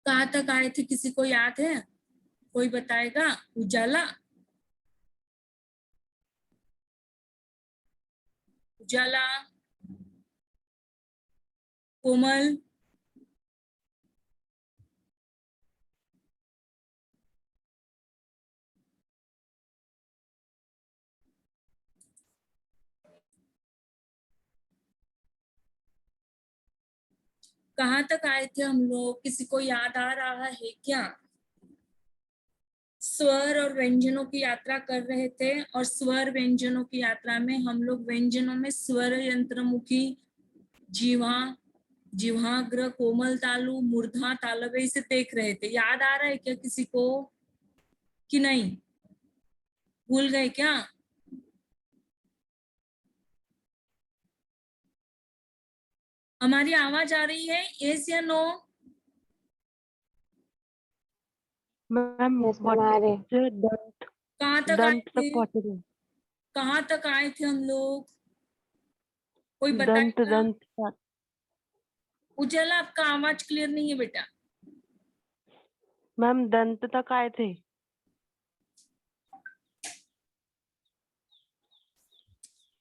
कहाँ तक आए थे, किसी को याद है? कोई बताएगा? उजाला, उजाला, कोमल, कहाँ तक आए थे हम लोग? किसी को याद आ रहा है क्या? स्वर और व्यंजनों की यात्रा कर रहे थे, और स्वर व्यंजनों की यात्रा में हम लोग व्यंजनों में स्वर यंत्रमुखी, जीवा, जिह्वाग्र, कोमल तालु, मूर्धा तालव्य इसे देख रहे थे। याद आ रहा है क्या किसी को कि नहीं? भूल गए क्या? हमारी आवाज आ रही है? यस या नो? मैम यस मैम आ रहे। दंत कहाँ तक आए दंत थे? तक पहुंचे थे। कहाँ तक आए थे हम लोग? कोई दंत बताएगा? दंत उजाला, आपका आवाज क्लियर नहीं है बेटा। मैम दंत तक आए थे।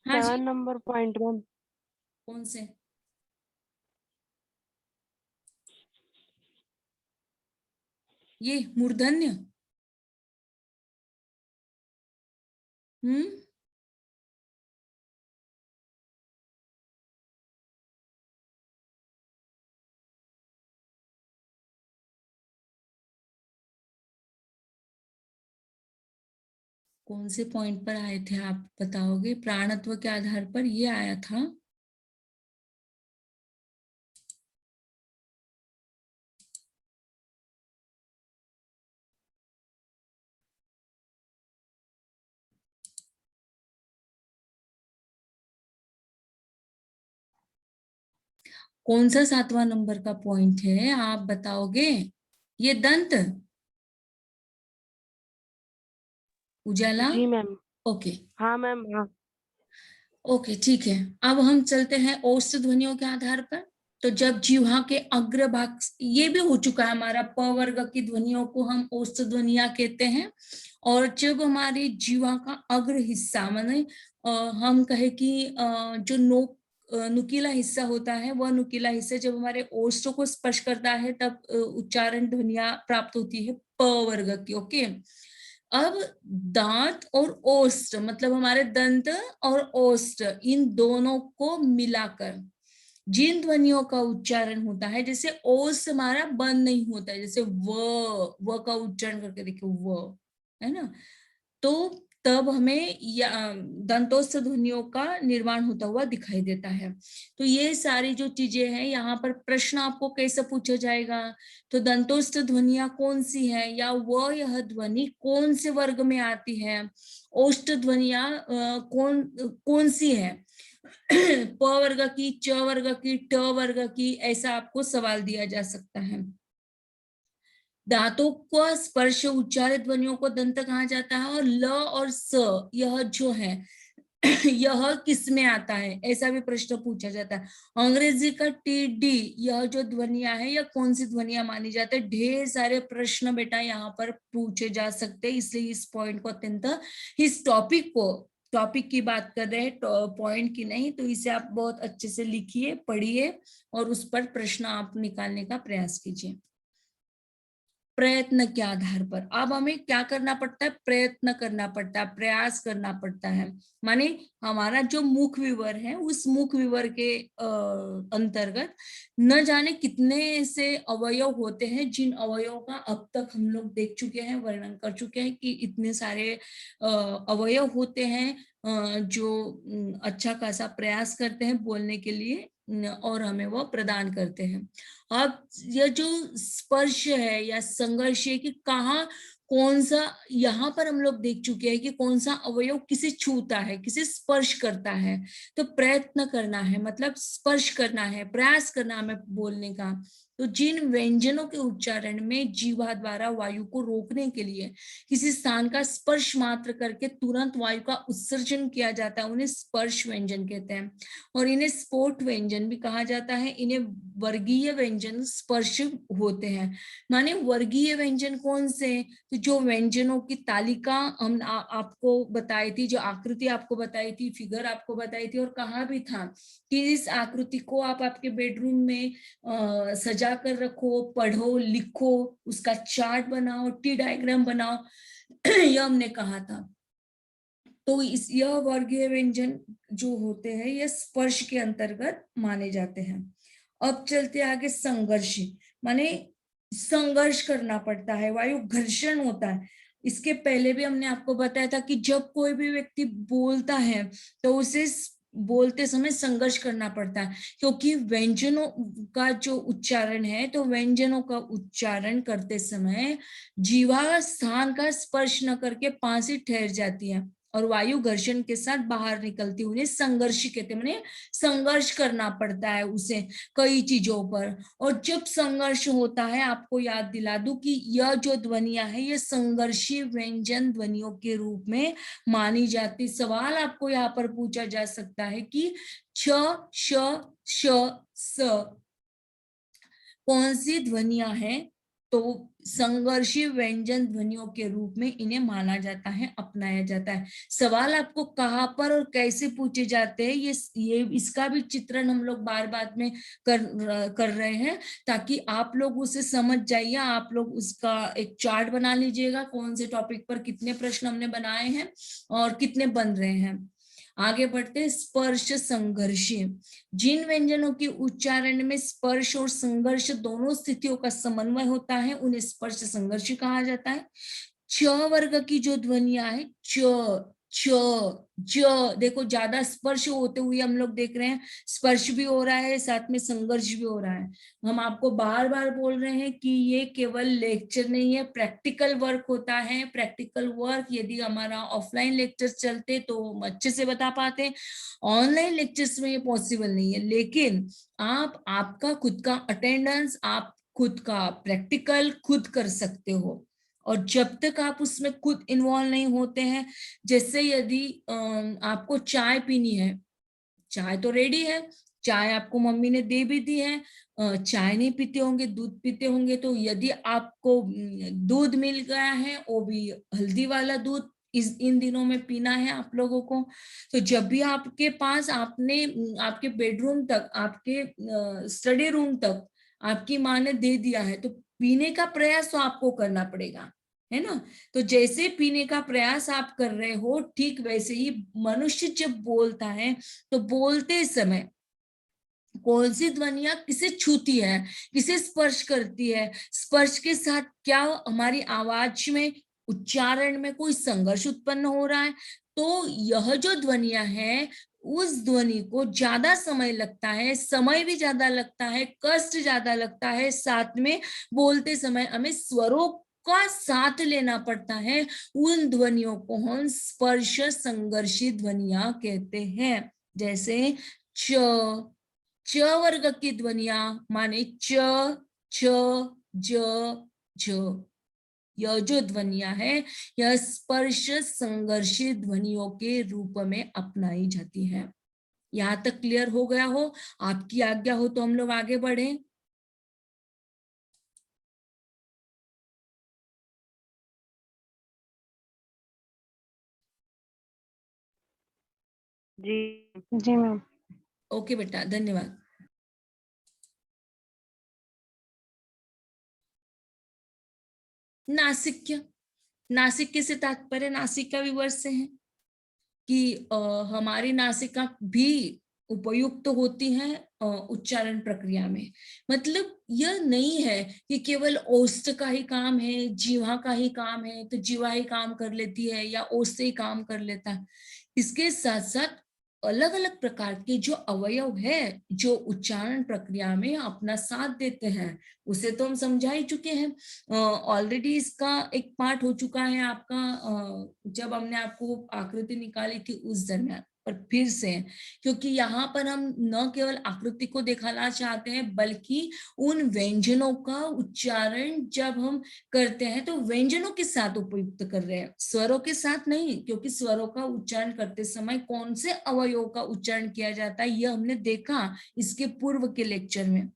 हाँ जी, 7 नंबर पॉइंट मैम। कौन से? ये मूर्धन्य? कौन से पॉइंट पर आए थे आप बताओगे? प्राणत्व के आधार पर ये आया था। कौन सा 7वां नंबर का पॉइंट है आप बताओगे? ये दंत, उजाला? जी मैम। ओके, हाँ मैम हाँ। ओके ठीक है। अब हम चलते हैं औष्ठ ध्वनियों के आधार पर। तो जब जीवा के अग्र भाग, ये भी हो चुका है हमारा, प वर्ग की ध्वनियों को हम औष्ठ ध्वनिया कहते हैं। और जब हमारी जीवा का अग्र हिस्सा, माने हम कहे कि जो नुकीला हिस्सा होता है, वह नुकीला हिस्सा जब हमारे ओष्ठ को स्पर्श करता है तब उच्चारण ध्वनिया प्राप्त होती है प वर्ग की। ओके, अब दांत और ओष्ठ, मतलब हमारे दंत और ओष्ठ, इन दोनों को मिलाकर जिन ध्वनियों का उच्चारण होता है, जैसे ओष्ठ हमारा बंद नहीं होता है, जैसे व का उच्चारण करके देखिए, व, है ना, तो तब हमें दंतोस्थ ध्वनियों का निर्माण होता हुआ दिखाई देता है। तो ये सारी जो चीजें हैं, यहाँ पर प्रश्न आपको कैसे पूछा जाएगा? तो दंतोस्थ ध्वनिया कौन सी है, या यह ध्वनि कौन से वर्ग में आती है, ओष्ठ ध्वनिया कौन कौन सी है, प वर्ग की, च वर्ग की, ट वर्ग की, ऐसा आपको सवाल दिया जा सकता है। दांतों को स्पर्श उच्चारित ध्वनियों को दंत कहा जाता है, और ल और स यह जो है यह किस में आता है, ऐसा भी प्रश्न पूछा जाता है। अंग्रेजी का टी डी, यह जो ध्वनिया है, यह कौन सी ध्वनिया मानी जाती है? ढेर सारे प्रश्न बेटा यहाँ पर पूछे जा सकते हैं, इसलिए इस पॉइंट को अत्यंत, इस टॉपिक की बात कर रहे हैं, पॉइंट की नहीं, तो इसे आप बहुत अच्छे से लिखिए, पढ़िए, और उस पर प्रश्न आप निकालने का प्रयास कीजिए प्रयत्न के आधार पर। अब हमें क्या करना पड़ता है? प्रयत्न करना पड़ता है, प्रयास करना पड़ता है। माने हमारा जो मुख विवर है, उस मुख विवर के अंतर्गत न जाने कितने ऐसे अवयव होते हैं, जिन अवयवों का अब तक हम लोग देख चुके हैं, वर्णन कर चुके हैं कि इतने सारे अवयव होते हैं जो अच्छा खासा प्रयास करते हैं बोलने के लिए, और हमें वो प्रदान करते हैं। अब यह जो स्पर्श है या संघर्ष है कि कहाँ कौन सा, यहाँ पर हम लोग देख चुके हैं कि कौन सा अवयव किसे छूता है, किसे स्पर्श करता है। तो प्रयत्न करना है, मतलब स्पर्श करना है, प्रयास करना हमें बोलने का। तो जिन व्यंजनों के उच्चारण में जीवा द्वारा वायु को रोकने के लिए किसी स्थान का स्पर्श मात्र करके तुरंत वायु का उत्सर्जन किया जाता है, उन्हें स्पर्श व्यंजन कहते हैं। और इन्हें स्फोट व्यंजन भी कहा जाता है। इन्हें वर्गीय व्यंजन स्पर्श होते हैं। माने वर्गीय व्यंजन कौन से? तो जो व्यंजनों की तालिका हम आपको बताई थी, जो आकृति आपको बताई थी, फिगर आपको बताई थी, और कहा भी था कि इस आकृति को आप आपके बेडरूम में सजा कर रखो, पढ़ो, लिखो, उसका चार्ट बनाओ, टी डायग्राम बनाओ। यह हमने कहा था। तो यह वर्गीय व्यंजन जो होते हैं यह स्पर्श के अंतर्गत माने जाते हैं। अब चलते आगे संघर्ष, माने संघर्ष करना पड़ता है, वायु घर्षण होता है। इसके पहले भी हमने आपको बताया था कि जब कोई भी व्यक्ति बोलता है तो उसे बोलते समय संघर्ष करना पड़ता है, क्योंकि व्यंजनों का जो उच्चारण है, तो व्यंजनों का उच्चारण करते समय जीवा स्थान का स्पर्श न करके पास ही ठहर जाती है और वायु घर्षण के साथ बाहर निकलती, उन्हें संघर्ष कहते हैं। माने संघर्ष करना पड़ता है उसे कई चीजों पर। और जब संघर्ष होता है, आपको याद दिला दूं कि यह जो ध्वनियां है ये संघर्षी व्यंजन ध्वनियों के रूप में मानी जाती। सवाल आपको यहाँ पर पूछा जा सकता है कि छ, श, श, स कौन सी ध्वनियां हैं? तो संघर्षी व्यंजन ध्वनियों के रूप में इन्हें माना जाता है, अपनाया जाता है। सवाल आपको कहाँ पर और कैसे पूछे जाते हैं, ये इसका भी चित्रण हम लोग बार बार में कर रहे हैं, ताकि आप लोग उसे समझ जाइए। आप लोग उसका एक चार्ट बना लीजिएगा, कौन से टॉपिक पर कितने प्रश्न हमने बनाए हैं और कितने बन रहे हैं। आगे बढ़ते, स्पर्श संघर्ष। जिन व्यंजनों के उच्चारण में स्पर्श और संघर्ष दोनों स्थितियों का समन्वय होता है उन्हें स्पर्श संघर्ष कहा जाता है। च वर्ग की जो ध्वनियां है, च, च, ज, देखो ज्यादा स्पर्श होते हुए हम लोग देख रहे हैं, स्पर्श भी हो रहा है साथ में संघर्ष भी हो रहा है। हम आपको बार बार बोल रहे हैं कि ये केवल लेक्चर नहीं है, प्रैक्टिकल वर्क होता है। प्रैक्टिकल वर्क यदि हमारा ऑफलाइन लेक्चर चलते तो हम अच्छे से बता पाते, ऑनलाइन लेक्चर्स में ये पॉसिबल नहीं है। लेकिन आपका खुद का अटेंडेंस, आप खुद का प्रैक्टिकल खुद कर सकते हो, और जब तक आप उसमें खुद इन्वॉल्व नहीं होते हैं, जैसे यदि आपको चाय पीनी है, चाय तो रेडी है, चाय आपको मम्मी ने दे भी दी है, चाय नहीं पीते होंगे, दूध पीते होंगे, तो यदि आपको दूध मिल गया है, वो भी हल्दी वाला दूध इन दिनों में पीना है आप लोगों को, तो जब भी आपके पास आपने आपके बेडरूम तक, आपके स्टडी रूम तक आपकी माँ ने दे दिया है, तो पीने का प्रयास तो आपको करना पड़ेगा, है ना। तो जैसे पीने का प्रयास आप कर रहे हो, ठीक वैसे ही मनुष्य जब बोलता है तो बोलते समय कौन सी ध्वनियां किसे छूती है, किसे स्पर्श करती है, स्पर्श के साथ क्या हमारी आवाज में, उच्चारण में कोई संघर्ष उत्पन्न हो रहा है, तो यह जो ध्वनियां हैं उस ध्वनि को ज्यादा समय लगता है, समय भी ज्यादा लगता है, कष्ट ज्यादा लगता है, साथ में बोलते समय हमें स्वरों का साथ लेना पड़ता है। उन ध्वनियों को हम स्पर्श संघर्षी ध्वनियां कहते हैं। जैसे च, च वर्ग की ध्वनियां माने च, छ, ज, झ, यह जो ध्वनियां है यह स्पर्श संघर्षी ध्वनियों के रूप में अपनाई जाती है। यहां तक क्लियर हो गया हो? आपकी आज्ञा हो तो हम लोग आगे बढ़े। जी जी मैम। ओके बेटा, धन्यवाद। नासिक्य, नासिक्य से तात्पर्य नासिका विवर्त से है कि हमारी नासिका भी उपयुक्त होती है उच्चारण प्रक्रिया में। मतलब यह नहीं है कि केवल ओष्ठ का ही काम है, जीवा का ही काम है तो जीवा ही काम कर लेती है या ओष्ठ से ही काम कर लेता है। इसके साथ साथ अलग अलग प्रकार के जो अवयव है जो उच्चारण प्रक्रिया में अपना साथ देते हैं, उसे तो हम समझा ही चुके हैं ऑलरेडी। इसका एक पार्ट हो चुका है आपका जब हमने आपको आकृति निकाली थी उस दरमियान। पर फिर से, क्योंकि यहाँ पर हम न केवल आकृति को दिखाना चाहते हैं बल्कि उन व्यंजनों का उच्चारण जब हम करते हैं तो व्यंजनों के साथ उपयुक्त कर रहे हैं, स्वरों के साथ नहीं, क्योंकि स्वरों का उच्चारण करते समय कौन से अवयवों का उच्चारण किया जाता है यह हमने देखा इसके पूर्व के लेक्चर में।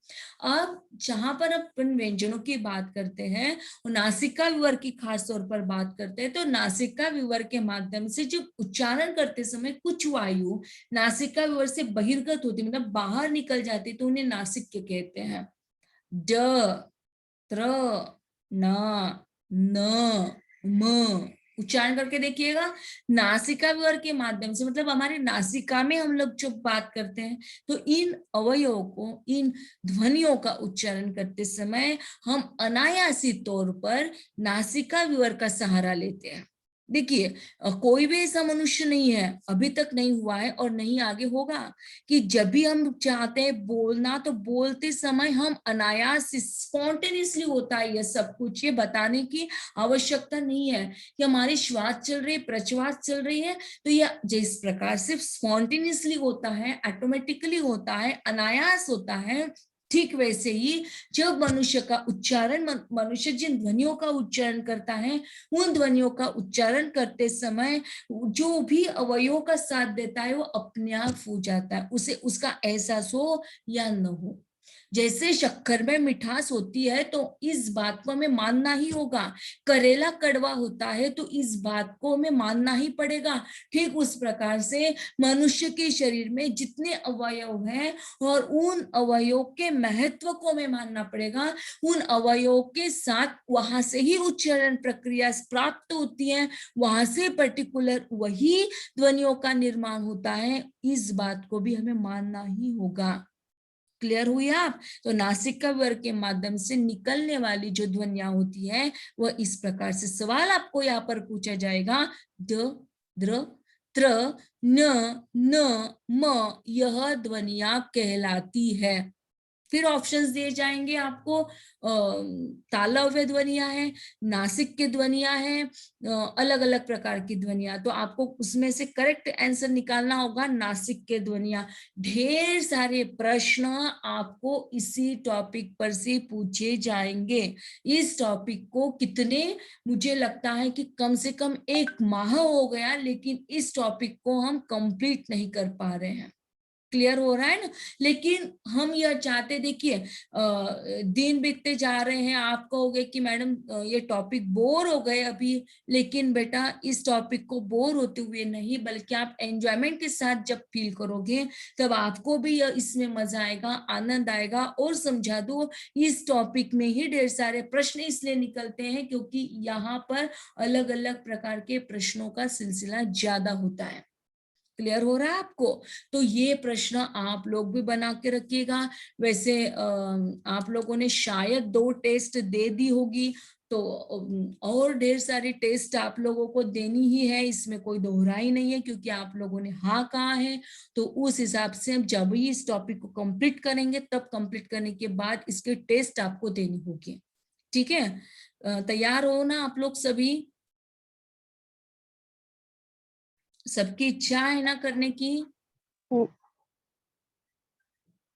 अब जहां पर अपन व्यंजनों की बात करते हैं और नासिका विवर की खास तौर पर बात करते हैं, तो नासिका विवर के माध्यम से जब उच्चारण करते समय कुछ वायु नासिका विवर से बहिर्गत होती, मतलब बाहर निकल जाती, तो उन्हें नासिक के कहते हैं। ड, त्र, न, न, म उच्चारण करके देखिएगा, नासिका विवर के माध्यम से, मतलब हमारे नासिका में हम लोग जब बात करते हैं तो इन अवयवों को, इन ध्वनियों का उच्चारण करते समय हम अनायासी तौर पर नासिका विवर का सहारा लेते हैं। देखिए कोई भी ऐसा मनुष्य नहीं है, अभी तक नहीं हुआ है और नहीं आगे होगा, कि जब भी हम चाहते हैं बोलना तो बोलते समय हम अनायास स्पॉन्टेनियसली होता है यह सब कुछ, ये बताने की आवश्यकता नहीं है कि हमारी श्वास चल रही है, प्रश्वास चल रही है, तो यह जिस प्रकार से स्पॉन्टेनियसली होता है, ऑटोमेटिकली होता है, अनायास होता है, ठीक वैसे ही जब मनुष्य का उच्चारण, मनुष्य जिन ध्वनियों का उच्चारण करता है उन ध्वनियों का उच्चारण करते समय जो भी अवयवों का साथ देता है वो अपने आप हो जाता है, उसे उसका एहसास हो या न हो। जैसे शक्कर में मिठास होती है तो इस बात को हमें मानना ही होगा, करेला कड़वा होता है तो इस बात को हमें मानना ही पड़ेगा। ठीक उस प्रकार से मनुष्य के शरीर में जितने अवयव हैं और उन अवयवों के महत्व को हमें मानना पड़ेगा, उन अवयवों के साथ वहां से ही उच्चारण प्रक्रिया प्राप्त होती है, वहां से पर्टिकुलर वही ध्वनियों का निर्माण होता है, इस बात को भी हमें मानना ही होगा। क्लियर हुई आप? तो नासिका विवर के माध्यम से निकलने वाली जो ध्वनियां होती है वह इस प्रकार से, सवाल आपको यहाँ पर पूछा जाएगा, द, द्र, त्र, न, म यह ध्वनियां कहलाती है। फिर ऑप्शंस दिए जाएंगे आपको, तालव्य ध्वनियां हैं, नासिक की ध्वनियां हैं, अलग अलग प्रकार की ध्वनियां, तो आपको उसमें से करेक्ट आंसर निकालना होगा नासिक के ध्वनियां। ढेर सारे प्रश्न आपको इसी टॉपिक पर से पूछे जाएंगे। इस टॉपिक को कितने, मुझे लगता है कि कम से कम 1 माह हो गया, लेकिन इस टॉपिक को हम कंप्लीट नहीं कर पा रहे हैं। क्लियर हो रहा है ना? लेकिन हम यह चाहते, देखिए दिन बीतते जा रहे हैं, आप कहोगे कि मैडम ये टॉपिक बोर हो गए अभी, लेकिन बेटा इस टॉपिक को बोर होते हुए नहीं, बल्कि आप एंजॉयमेंट के साथ जब फील करोगे तब आपको भी इसमें मजा आएगा, आनंद आएगा। और समझा दो, इस टॉपिक में ही ढेर सारे प्रश्न इसलिए निकलते हैं क्योंकि यहाँ पर अलग अलग प्रकार के प्रश्नों का सिलसिला ज्यादा होता है। क्लियर हो रहा है आपको? तो ये प्रश्न आप लोग भी बना के रखिएगा। वैसे आप लोगों ने शायद 2 टेस्ट दे दी होगी, तो और ढेर सारी टेस्ट आप लोगों को देनी ही है, इसमें कोई दोहराई नहीं है, क्योंकि आप लोगों ने हाँ कहा है। तो उस हिसाब से हम जब ही इस टॉपिक को कंप्लीट करेंगे, तब कंप्लीट करने के बाद इसके टेस्ट आपको देनी होगी। ठीक है? तैयार हो ना आप लोग सभी? सबकी इच्छा है ना करने की?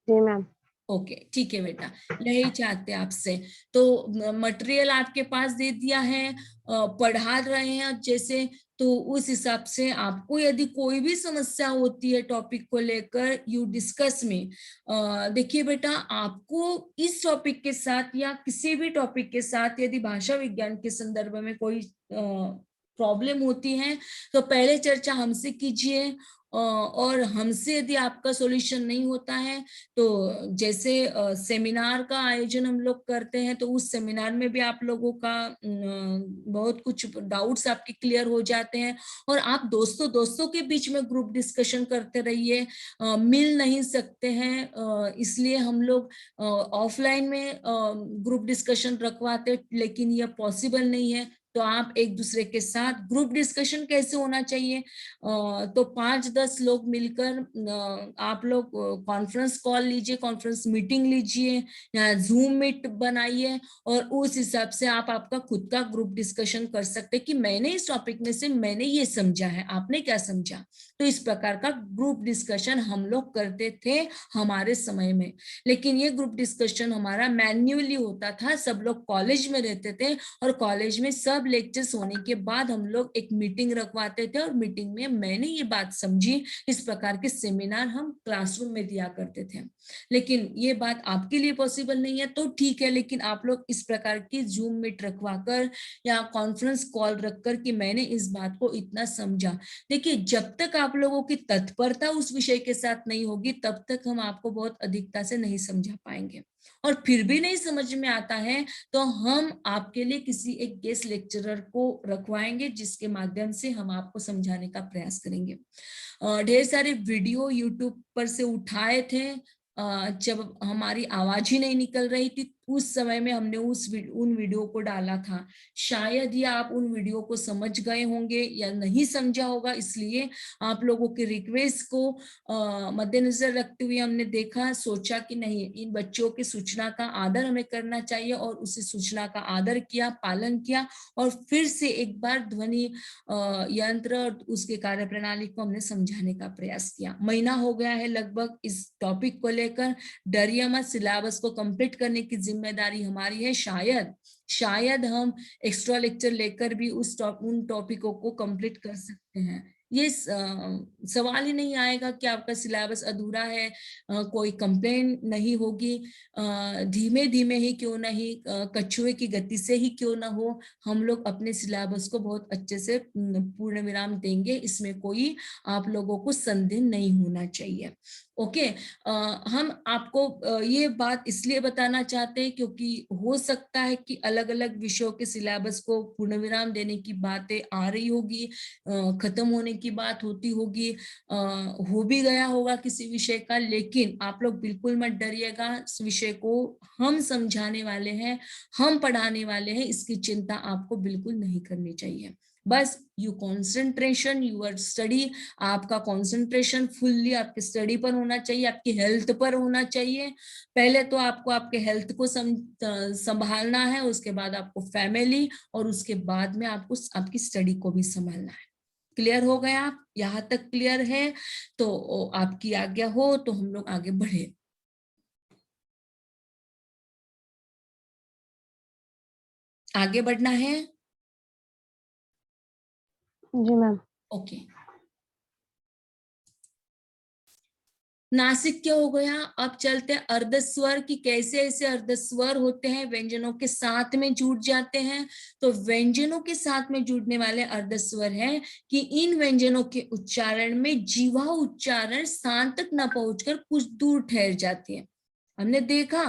जी मैम। ओके ठीक है बेटा, यही चाहते हैं आपसे। तो मटेरियल आपके पास दे दिया है, पढ़ा रहे हैं जैसे, तो उस हिसाब से आपको यदि कोई भी समस्या होती है टॉपिक को लेकर, यू डिस्कस में। देखिए बेटा, आपको इस टॉपिक के साथ या किसी भी टॉपिक के साथ यदि भाषा विज्ञान के संदर्भ में कोई प्रॉब्लम होती है तो पहले चर्चा हमसे कीजिए, और हमसे यदि आपका सॉल्यूशन नहीं होता है तो जैसे सेमिनार का आयोजन हम लोग करते हैं, तो उस सेमिनार में भी आप लोगों का बहुत कुछ डाउट्स आपके क्लियर हो जाते हैं, और आप दोस्तों दोस्तों के बीच में ग्रुप डिस्कशन करते रहिए। मिल नहीं सकते हैं, इसलिए हम लोग ऑफलाइन में ग्रुप डिस्कशन रखवाते, लेकिन यह पॉसिबल नहीं है, तो आप एक दूसरे के साथ ग्रुप डिस्कशन कैसे होना चाहिए, तो 5-10 लोग मिलकर आप लोग कॉन्फ्रेंस कॉल लीजिए, कॉन्फ्रेंस मीटिंग लीजिए या जूम मीट बनाइए और उस हिसाब से आप आपका खुद का ग्रुप डिस्कशन कर सकते हैं कि मैंने इस टॉपिक में से मैंने ये समझा है, आपने क्या समझा। तो इस प्रकार का ग्रुप डिस्कशन हम लोग करते थे हमारे समय में। लेकिन ये ग्रुप डिस्कशन हमारा मैन्युअली होता था, सब लोग कॉलेज में रहते थे और कॉलेज में सब लेक्चर्स होने के बाद हम लोग एक मीटिंग रखवाते थे और मीटिंग में मैंने ये बात समझी, इस प्रकार के सेमिनार हम क्लासरूम में दिया करते थे। लेकिन ये बात आपके लिए पॉसिबल नहीं है तो ठीक है, लेकिन आप लोग इस प्रकार की जूम मीट रखवाकर या कॉन्फ्रेंस कॉल रखकर कि मैंने इस बात को इतना समझा। देखिए, जब तक आप लोगों की तत्परता उस विषय के साथ नहीं होगी तब तक हम आपको बहुत अधिकता से नहीं समझा पाएंगे। और फिर भी नहीं समझ में आता है तो हम आपके लिए किसी एक गेस्ट लेक्चरर को रखवाएंगे जिसके माध्यम से हम आपको समझाने का प्रयास करेंगे। ढेर सारे वीडियो यूट्यूब पर से उठाए थे, जब हमारी आवाज ही नहीं निकल रही थी उस समय में हमने उन वीडियो को डाला था। शायद ही आप उन वीडियो को समझ गए होंगे या नहीं समझा होगा, इसलिए आप लोगों के रिक्वेस्ट को मद्देनजर रखते हुए हमने देखा, सोचा कि नहीं, इन बच्चों की सूचना का आदर हमें करना चाहिए और उसी सूचना का आदर किया, पालन किया और फिर से एक बार ध्वनि यंत्र और उसके कार्य प्रणाली को हमने समझाने का प्रयास किया। महीना हो गया है लगभग इस टॉपिक को लेकर। डरिए मत, सिलेबस को कंप्लीट करने की जिम्मेदारी हमारी है। शायद हम एक्स्ट्रा लेक्चर लेकर भी उन टॉपिकों को कंप्लीट कर सकते हैं। ये सवाल ही नहीं आएगा कि आपका सिलेबस अधूरा है, कोई कंप्लेन नहीं होगी। धीमे धीमे ही क्यों नहीं, कछुए की गति से ही क्यों ना हो, हम लोग अपने सिलेबस को बहुत अच्छे से पूर्ण विराम देंगे, इसमें कोई आप लोगों को संदेह नहीं होना चाहिए। ओके, हम आपको ये बात इसलिए बताना चाहते हैं क्योंकि हो सकता है कि अलग अलग विषयों के सिलेबस को पूर्ण विराम देने की बातें आ रही होगी, खत्म होने की बात होती होगी, हो भी गया होगा किसी विषय का। लेकिन आप लोग बिल्कुल मत डरिएगा, इस विषय को हम समझाने वाले हैं, हम पढ़ाने वाले हैं, इसकी चिंता आपको बिल्कुल नहीं करनी चाहिए। बस यू कॉन्सेंट्रेशन यूर स्टडी, आपका कॉन्सेंट्रेशन फुल्ली आपके स्टडी पर होना चाहिए, आपकी हेल्थ पर होना चाहिए। पहले तो आपको आपके हेल्थ को संभालना है, उसके बाद आपको फैमिली और उसके बाद में आपको आपकी स्टडी को भी संभालना है। क्लियर हो गया? आप यहाँ तक क्लियर है तो आपकी आज्ञा हो तो हम लोग आगे बढ़े। आगे बढ़ना है? जी मैम। ओके, नासिक क्या हो गया। अब चलते हैं अर्धस्वर की, कैसे ऐसे अर्धस्वर होते हैं, व्यंजनों के साथ में जुड़ जाते हैं। तो व्यंजनों के साथ में जुड़ने वाले अर्धस्वर हैं कि इन व्यंजनों के उच्चारण में जीवा उच्चारण स्थान तक न पहुंचकर कुछ दूर ठहर जाती है। हमने देखा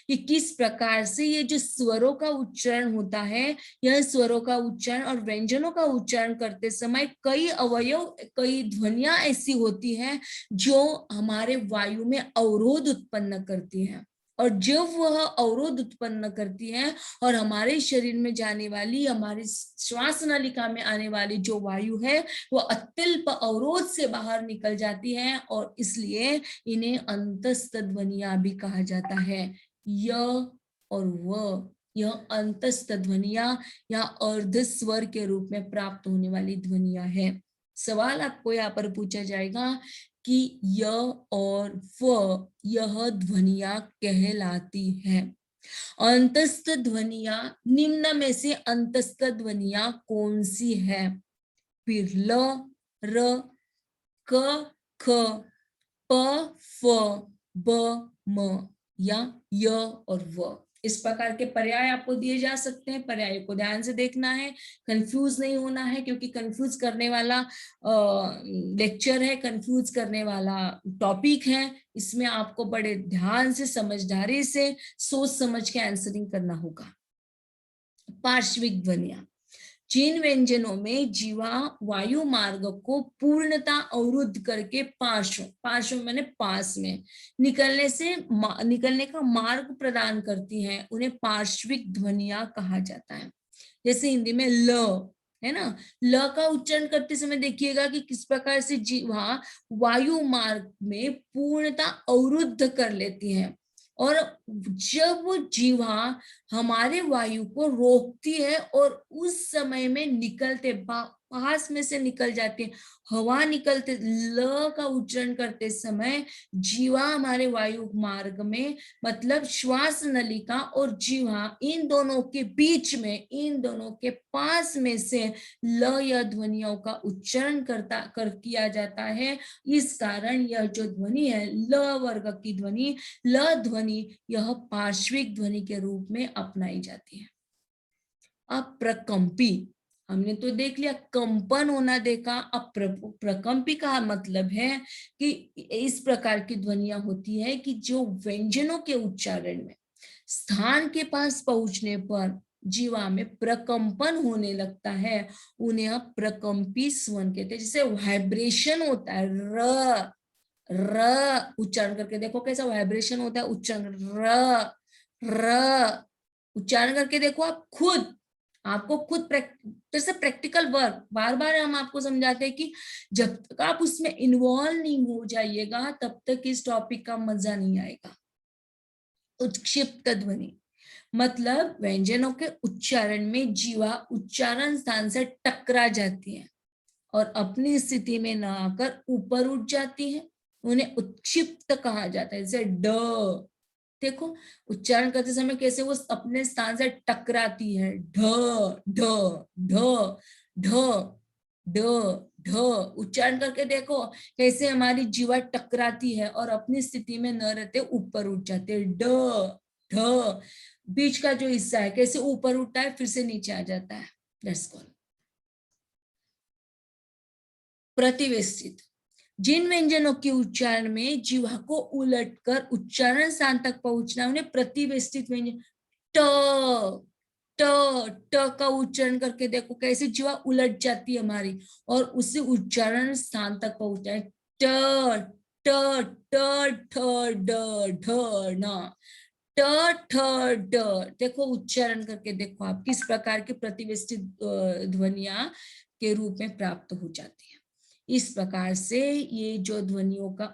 कि किस प्रकार से ये जो स्वरों का उच्चारण होता है, यह स्वरों का उच्चारण और व्यंजनों का उच्चारण करते समय कई अवयव, कई ध्वनियां ऐसी होती हैं जो हमारे वायु में अवरोध उत्पन्न करती हैं। और जब वह अवरोध उत्पन्न करती है और हमारे शरीर में जाने वाली, हमारी श्वास नलिका में आने वाली जो वायु है वो अत्यल्प अवरोध से बाहर निकल जाती है और इसलिए इन्हें अंतस्थ ध्वनियां भी कहा जाता है। य और व, यह अंतस्थ ध्वनियां या अर्धस्वर के रूप में प्राप्त होने वाली ध्वनियां है। सवाल आपको यहाँ पर पूछा जाएगा कि य और व, यह ध्वनियां कहलाती है। अंतस्थ ध्वनियां, निम्न में से अंतस्थ ध्वनियां कौन सी है? फिर ल, र, क, ख, प, फ, ब, म या य और व। इस प्रकार के पर्याय आपको दिए जा सकते हैं, पर्याय को ध्यान से देखना है, कंफ्यूज नहीं होना है, क्योंकि कंफ्यूज करने वाला लेक्चर है, कंफ्यूज करने वाला टॉपिक है। इसमें आपको बड़े ध्यान से, समझदारी से, सोच समझ के आंसरिंग करना होगा। पार्श्विक ध्वनियां, जिन व्यंजनों में जीवा वायु मार्ग को पूर्णता अवरुद्ध करके पार्श्व माने पास में निकलने का मार्ग प्रदान करती हैं, उन्हें पार्श्विक ध्वनियां कहा जाता है। जैसे हिंदी में ल है ना, ल का उच्चारण करते समय देखिएगा कि किस प्रकार से जीवा वायु मार्ग में पूर्णतः अवरुद्ध कर लेती है, और जब वो जीवा हमारे वायु को रोकती है और उस समय में निकलते पास में से निकल जाती है, हवा निकलते, ल का उच्चारण करते समय जीवा हमारे वायु मार्ग में, मतलब श्वास नलिका और जीवा, इन दोनों के बीच में, इन दोनों के पास में से ल या ध्वनियों का उच्चारण किया जाता है। इस कारण यह जो ध्वनि है ल वर्ग की ध्वनि, ल ध्वनि, यह पार्श्विक ध्वनि के रूप में अपनाई जाती है। अब प्रकंपी, हमने तो देख लिया कंपन होना देखा। अब प्रकंपी का मतलब है कि इस प्रकार की ध्वनियां होती है कि जो व्यंजनों के उच्चारण में स्थान के पास पहुंचने पर जीवा में प्रकंपन होने लगता है, उन्हें अब प्रकंपी स्वर कहते हैं। जैसे वाइब्रेशन होता है, र र उच्चारण करके देखो कैसा वाइब्रेशन होता है, उच्चारण र र उच्चारण करके देखो आप खुद, आपको खुद जैसे प्रैक्टिकल वर्क, बार बार हम आपको समझाते हैं कि जब तक आप उसमें इन्वॉल्व नहीं हो जाइएगा तब तक इस टॉपिक का मजा नहीं आएगा। उत्क्षिप्त ध्वनि मतलब व्यंजनों के उच्चारण में जीवा उच्चारण स्थान से टकरा जाती है और अपनी स्थिति में न आकर ऊपर उठ जाती है, उन्हें उत्क्षिप्त कहा जाता है। जैसे ड, देखो उच्चारण करते समय कैसे वो अपने स्थान से टकराती है, ढ ढ ढ ढ ढ ढ, उच्चारण करके देखो कैसे हमारी जीवा टकराती है और अपनी स्थिति में न रहते ऊपर उठ जाते, ड ढ, बीच का जो हिस्सा है कैसे ऊपर उठता है फिर से नीचे आ जाता है, दैट्स कॉल्ड प्रतिवेष्टित। जिन व्यंजनों के उच्चारण में जीवा को उलटकर उच्चारण स्थान तक पहुंचना, उन्हें प्रतिवेष्टित व्यंजन। ट ट ट का उच्चारण करके देखो कैसे जीवा उलट जाती है हमारी और उसे उच्चारण स्थान तक पहुंचता है, ट ट ट ठ ड ढ न, ट ठ ड। देखो उच्चारण करके देखो आप किस प्रकार के प्रतिवेष्टित ध्वनिया के रूप में प्राप्त हो जाती है। इस प्रकार से ये जो ध्वनियों का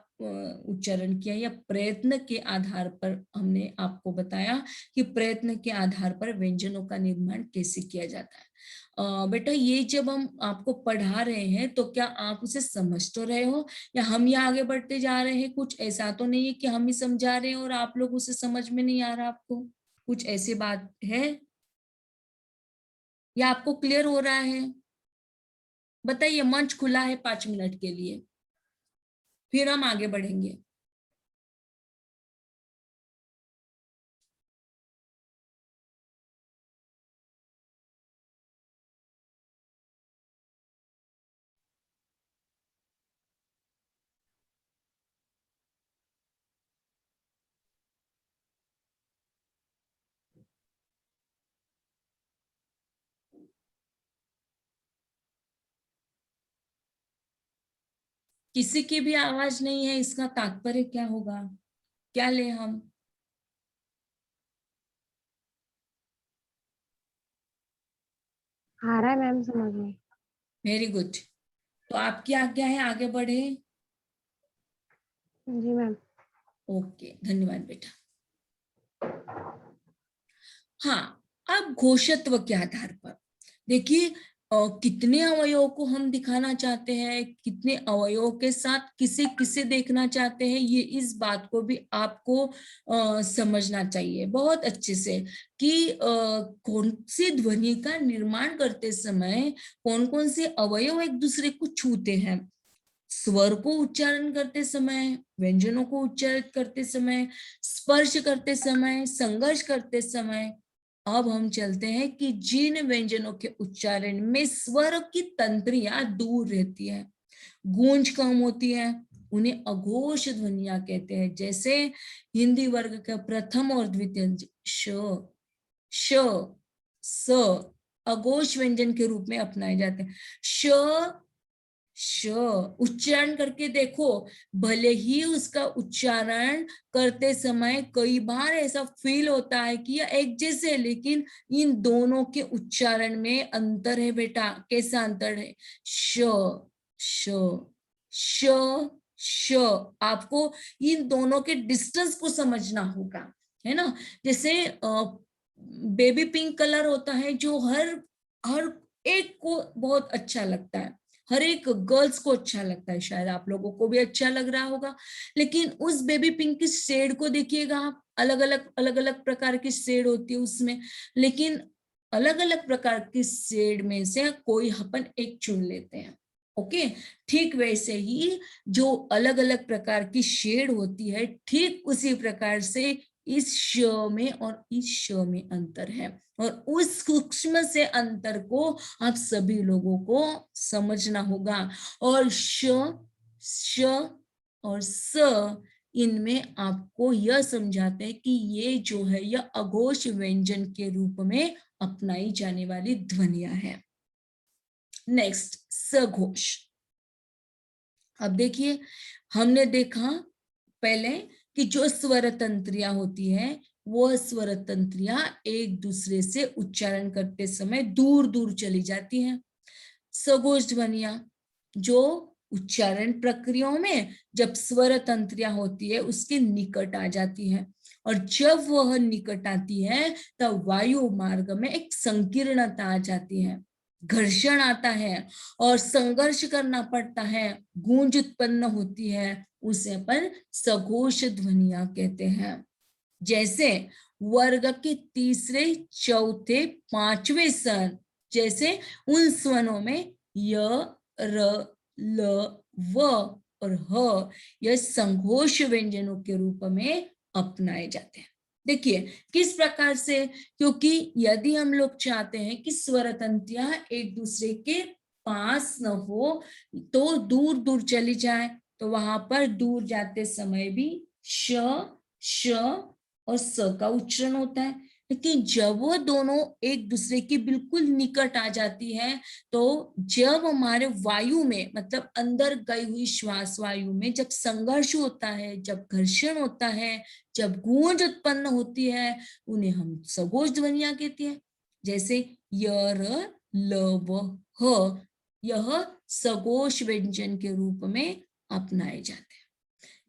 उच्चारण किया या प्रयत्न के आधार पर हमने आपको बताया कि प्रयत्न के आधार पर व्यंजनों का निर्माण कैसे किया जाता है। बेटा ये जब हम आपको पढ़ा रहे हैं तो क्या आप उसे समझ तो रहे हो या हम ही आगे बढ़ते जा रहे हैं? कुछ ऐसा तो नहीं है कि हम ही समझा रहे हैं और आप लोग उसे समझ में नहीं आ रहा आपको, कुछ ऐसी बात है या आपको क्लियर हो रहा है? बताइए, मंच खुला है 5 मिनट के लिए, फिर हम आगे बढ़ेंगे। किसी की भी आवाज नहीं है, इसका तात्पर्य क्या होगा? क्या ले हम? आ रहा है मैम समझ में। Very good. तो आपकी आज्ञा है आगे बढ़े? जी मैम। ओके, धन्यवाद बेटा। हाँ, अब घोषत्व के आधार पर देखिए कितने अवयवों को हम दिखाना चाहते हैं, कितने अवयवों के साथ किसे किसे देखना चाहते हैं, ये इस बात को भी आपको समझना चाहिए बहुत अच्छे से कि कौन सी ध्वनि का निर्माण करते समय कौन कौन से अवयव एक दूसरे को छूते हैं। स्वर को उच्चारण करते समय, व्यंजनों को उच्चारित करते समय, स्पर्श करते समय, संघर्ष करते समय। अब हम चलते हैं कि जिन व्यंजनों के उच्चारण में स्वर की तंत्रियां दूर रहती है, गूंज कम होती है, उन्हें अघोष ध्वनियां कहते हैं। जैसे हिंदी वर्ग का प्रथम और द्वितीय श, श, स अघोष व्यंजन के रूप में अपनाए जाते हैं। श श उच्चारण करके देखो, भले ही उसका उच्चारण करते समय कई बार ऐसा फील होता है कि यह एक जैसे है, लेकिन इन दोनों के उच्चारण में अंतर है बेटा। कैसा अंतर है? श श श श। आपको इन दोनों के डिस्टेंस को समझना होगा, है ना। जैसे बेबी पिंक कलर होता है जो हर हर एक को बहुत अच्छा लगता है, हर एक गर्ल्स को अच्छा लगता है, शायद आप लोगों को भी अच्छा लग रहा होगा। लेकिन उस बेबी पिंक की शेड को देखिएगा आप, अलग अलग प्रकार की शेड होती है उसमें, लेकिन अलग अलग प्रकार की शेड में से कोई अपन एक चुन लेते हैं। ओके, ठीक वैसे ही जो अलग अलग प्रकार की शेड होती है, ठीक उसी प्रकार से इस श में और इस श में अंतर है, और उस सूक्ष्म से अंतर को आप सभी लोगों को समझना होगा। और श श और स, इनमें आपको यह समझाते हैं कि ये जो है यह अघोष व्यंजन के रूप में अपनाई जाने वाली ध्वनियां हैं। नेक्स्ट, सघोष। अब देखिए, हमने देखा पहले कि जो स्वर तंत्रियां होती है, वो स्वर तंत्रियां एक दूसरे से उच्चारण करते समय दूर दूर चली जाती हैं। सघोष ध्वनियां जो उच्चारण प्रक्रियाओं में जब स्वर तंत्रियां होती है उसके निकट आ जाती है, और जब वह निकट आती है तब वायु मार्ग में एक संकीर्णता आ जाती है, घर्षण आता है और संघर्ष करना पड़ता है, गूंज उत्पन्न होती है, उसे अपन सघोष ध्वनियां कहते हैं। जैसे वर्ग के तीसरे, चौथे, पांचवे स्वर, जैसे उन स्वरों में य, र, ल, व और ह, यह संघोष व्यंजनों के रूप में अपनाए जाते हैं। देखिए किस प्रकार से, क्योंकि यदि हम लोग चाहते हैं कि स्वर तंत्रियां एक दूसरे के पास न हो तो दूर दूर चली जाए, तो वहां पर दूर जाते समय भी श, श और स का उच्चारण होता है। लेकिन जब वो दोनों एक दूसरे के बिल्कुल निकट आ जाती है, तो जब हमारे वायु में, मतलब अंदर गई हुई श्वास वायु में जब संघर्ष होता है, जब घर्षण होता है, जब गूंज उत्पन्न होती है, उन्हें हम सघोष ध्वनियां कहती हैं। जैसे य, र, ल, व, ह, यह सघोष व्यंजन के रूप में अपनाए जाते हैं।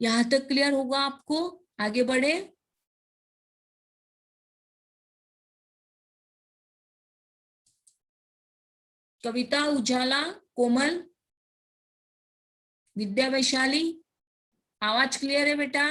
यहां तक क्लियर होगा आपको? आगे बढ़े। कविता, उजाला, कोमल, विद्या, वैशाली, आवाज क्लियर है बेटा?